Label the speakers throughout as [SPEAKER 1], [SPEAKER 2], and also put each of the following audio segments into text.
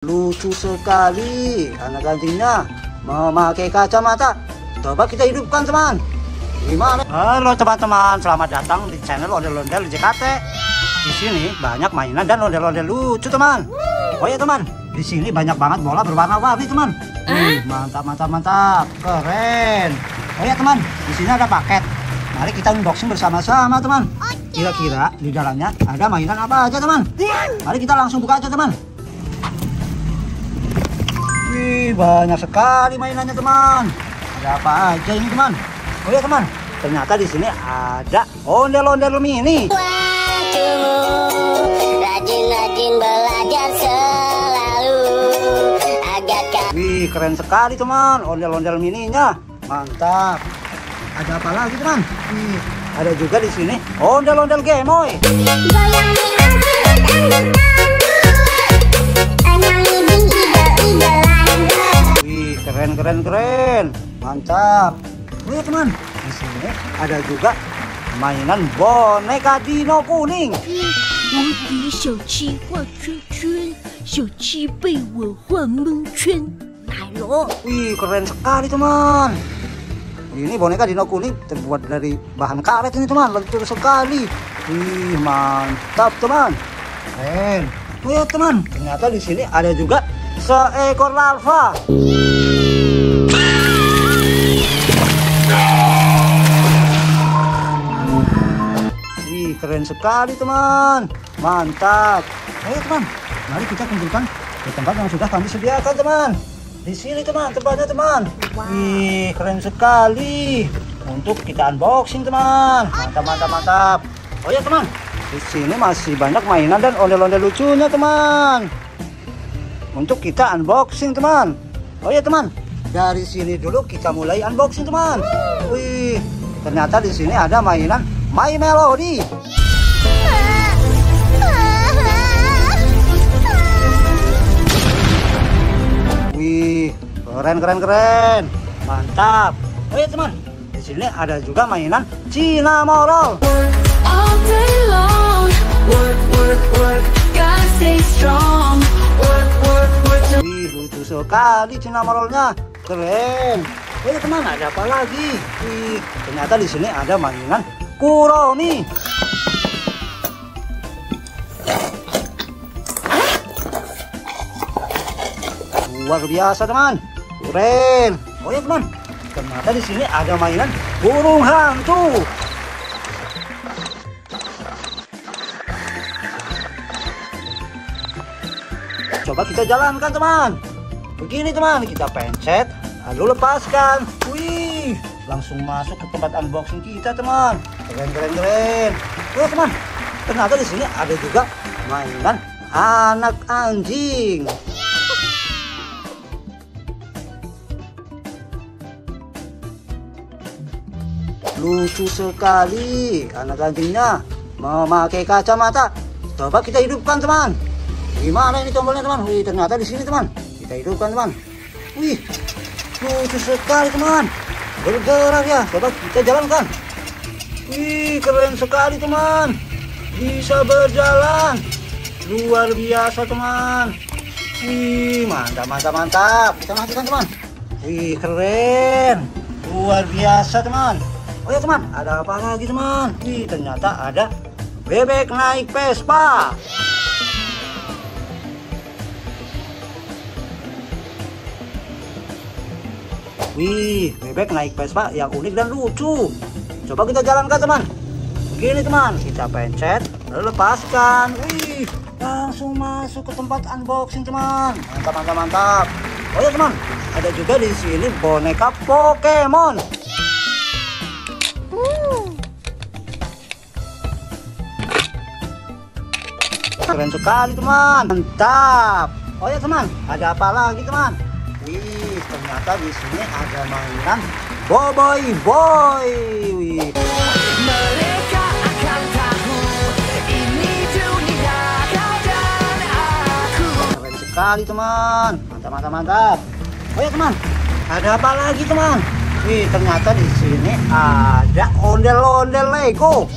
[SPEAKER 1] Lucu sekali anak anjingnya memakai kacamata. Coba kita hidupkan teman. Gimana? Halo teman-teman, selamat datang di channel Ondel-Ondel JKT. Di sini banyak mainan dan ondel-ondel lucu teman. Oh ya teman, di sini banyak banget bola berwarna-warni teman. Mantap, mantap, mantap, keren. Oh ya teman, di sini ada paket. Mari kita unboxing bersama-sama teman. Kira-kira di dalamnya ada mainan apa aja teman? Mari kita langsung buka aja teman. Wih, banyak sekali mainannya teman. Ada apa aja ini teman? Oh ya teman, ternyata di sini ada ondel-ondel mini.
[SPEAKER 2] Rajin-rajin belajar selalu agar.
[SPEAKER 1] Wih, keren sekali teman, ondel-ondel mininya. Mantap. Ada apa lagi teman? Wih, ada juga di sini ondel-ondel gemoy. Wih, keren, keren, keren. Mantap. Oh ya teman, di sini ada juga mainan boneka dino kuning.
[SPEAKER 3] 我比小七画圈圈，小七被我画蒙圈。来喽！
[SPEAKER 1] Wih, keren sekali teman. Ini boneka dino kuning terbuat dari bahan karet ini teman, lentur sekali. Wih, mantap teman. Keren. Oh ya teman, ternyata di sini ada juga seekor larva. Wih, keren sekali teman. Mantap. Ayo teman, mari kita kumpulkan di tempat yang sudah kami sediakan teman. Di sini teman, tempatnya teman. Wih, keren sekali. Untuk kita unboxing teman. Mantap, mantap, mantap. Oh ya teman, di sini masih banyak mainan dan ondel-ondel lucunya teman. Untuk kita unboxing teman. Oh ya teman, dari sini dulu kita mulai unboxing teman. Wih, ternyata di sini ada mainan My Melody. Wih, keren, keren, keren. Mantap. Oh ya teman, di sini ada juga mainan Cinnamoroll. Wih, lucu sekali Cinnamorollnya. Keren. Oh ya teman, ada apa lagi? Wih, ternyata di sini ada mainan Kuromi. Luar biasa teman, keren. Oh ya teman, ternyata di sini ada mainan burung hantu. Coba kita jalankan teman. Begini teman, kita pencet lalu lepaskan. Wih, langsung masuk ke tempat unboxing kita teman. Keren, keren, keren. Oh ya teman, ternyata di sini ada juga mainan anak anjing. Lucu sekali anak anjingnya memakai kacamata. Coba kita hidupkan teman. Gimana ini tombolnya teman? Wih, ternyata di sini teman. Kita hidupkan teman. Wih, lucu sekali teman. Bergerak ya. Coba kita jalankan. Wih, keren sekali teman. Bisa berjalan. Luar biasa teman. Wih, mantap, mantap, mantap. Kita matikan teman. Wih, keren. Luar biasa teman. Oh ya teman, ada apa lagi teman? Wih, ternyata ada bebek naik Vespa. Wih, bebek naik Vespa yang unik dan lucu. Coba kita jalankan teman. Begini teman, kita pencet, lalu lepaskan. Wih, langsung masuk ke tempat unboxing teman. Mantap, mantap, mantap. Oh ya teman, ada juga di sini boneka Pokemon. Keren sekali teman, mantap. Oh ya teman, ada apa lagi teman? Wih, ternyata di sini ada mainan Boboiboy Boy. Wih.
[SPEAKER 3] Mereka akan tahu ini dunia kau dan aku.
[SPEAKER 1] Keren sekali teman, mantap, mantap, mantap. Oh ya teman, ada apa lagi teman? Wih, ternyata di sini ada ondel-ondel Lego.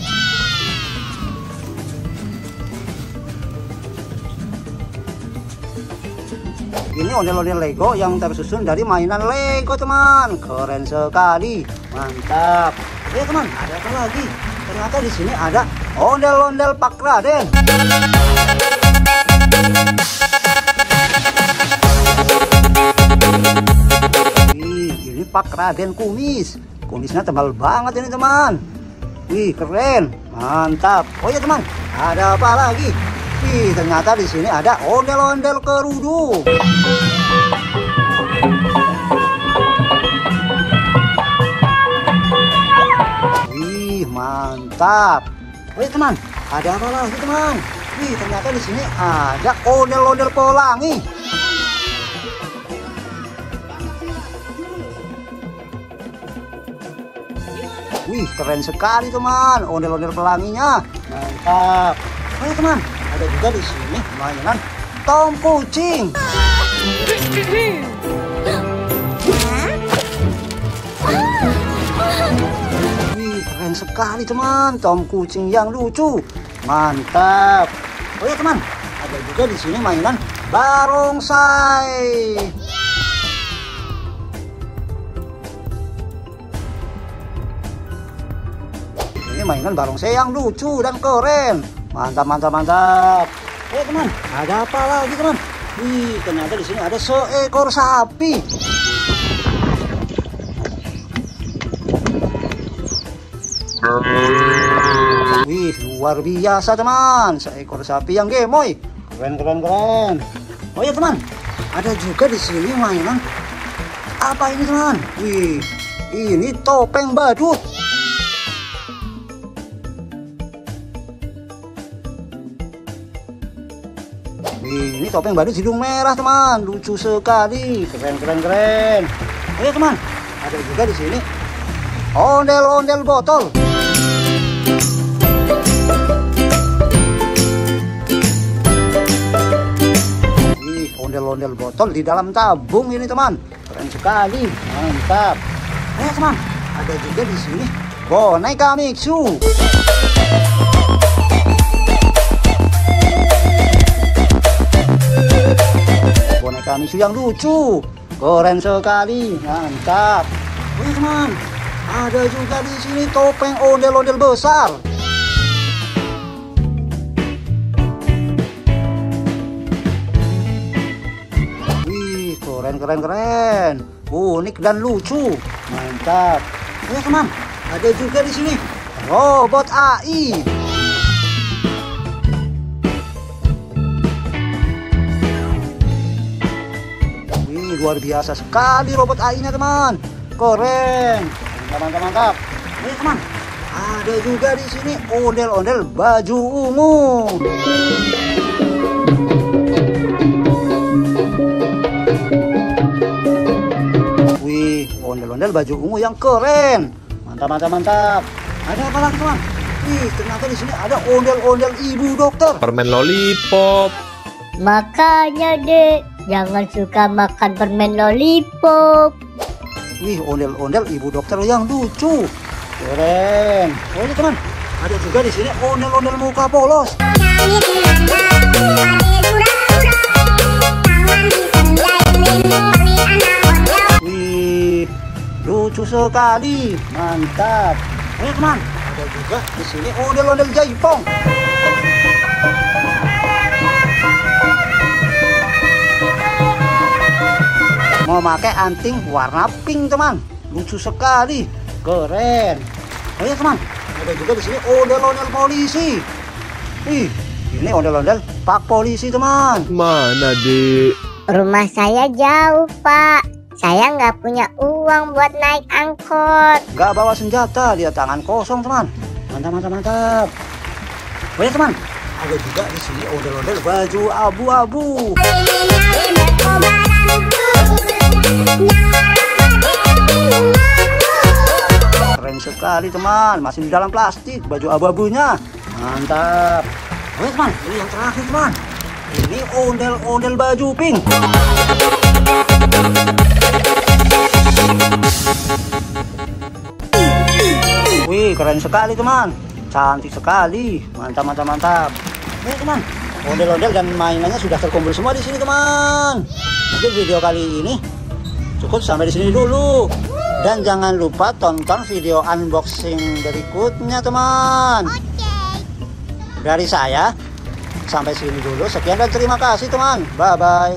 [SPEAKER 1] ini ondel-ondel Lego yang tersusun dari mainan Lego teman. Keren sekali, mantap. Ya teman, ada apa lagi? Ternyata di sini ada ondel-ondel Pak Raden. Wih, ini Pak Raden kumis. Kumisnya tebal banget ini teman. Wih, keren, mantap. Oh ya teman, ada apa lagi? Wih, ternyata di sini ada ondel-ondel Kerudu. Wih, mantap. Oh ya teman, ada apa lagi teman? Wih, ternyata di sini ada ondel-ondel Pelangi. Wih, keren sekali teman, ondel-ondel pelanginya. Mantap. Oh ya teman, ada juga di sini mainan Tom Kucing. Wih, keren sekali teman, Tom Kucing yang lucu. Mantap. Oh ya teman, ada juga di sini mainan barongsai. Ini mainan barongsai yang lucu dan keren. Mantap, mantap, mantap. Oh teman, ada apa lagi teman? Wih, ternyata di sini ada seekor sapi. Wih, luar biasa teman, seekor sapi yang gemoy. Keren, keren, keren. Oh ya teman, ada juga di sini mainan apa ini teman? Wih, ini topeng badut. Ini topeng badut hidung merah teman, lucu sekali, keren, keren, keren. Oh ya teman, ada juga di sini ondel-ondel botol. Wih, ondel-ondel botol di dalam tabung ini teman, keren sekali, mantap. Oh ya teman, ada juga di sini boneka Mixu. Boneka Mixu yang lucu, keren sekali, mantap. Oh ya teman, ada juga di sini topeng ondel-ondel besar. Wih, keren, keren, keren, unik dan lucu, mantap. Oh ya teman, ada juga di sini robot AI. Luar biasa sekali robot AI-nya teman, keren, mantap, mantap, mantap. Ini teman, ada juga di sini ondel-ondel baju ungu. Wih, ondel-ondel baju ungu yang keren, mantap, mantap, mantap. Ada apa lagi teman? Wih, ternyata di sini ada ondel-ondel ibu dokter.
[SPEAKER 4] Permen lollipop.
[SPEAKER 2] Makanya dek, jangan suka makan permen lollipop.
[SPEAKER 1] Wih, ondel-ondel ibu dokter yang lucu, keren. Oh ini teman, ada juga di sini ondel-ondel muka polos. Wih, lucu sekali, mantap. Oh ya teman, ada juga di sini ondel-ondel jaipong. Memakai anting warna pink teman, lucu sekali, keren. Oh ya teman, ada juga di sini ondel-ondel polisi. Ih, ini ondel-ondel Pak Polisi teman.
[SPEAKER 4] Mana dek?
[SPEAKER 2] Rumah saya jauh pak, saya nggak punya uang buat naik angkot.
[SPEAKER 1] Gak bawa senjata, dia tangan kosong teman. Mantap, mantap, mantap. Oh ya teman, ada juga di sini ondel-ondel baju abu-abu. Keren sekali teman, masih di dalam plastik baju abu-abunya, mantap. Oh ya teman, ini yang terakhir teman, ini ondel-ondel baju pink. Wih, keren sekali teman, cantik sekali, mantap, mantap, mantap. Nih teman, ondel-ondel dan mainannya sudah terkumpul semua di sini teman. mungkin video kali ini cukup sampai di sini dulu. Dan jangan lupa tonton video unboxing berikutnya teman. Dari saya sampai sini dulu. Sekian dan terima kasih teman. Bye bye.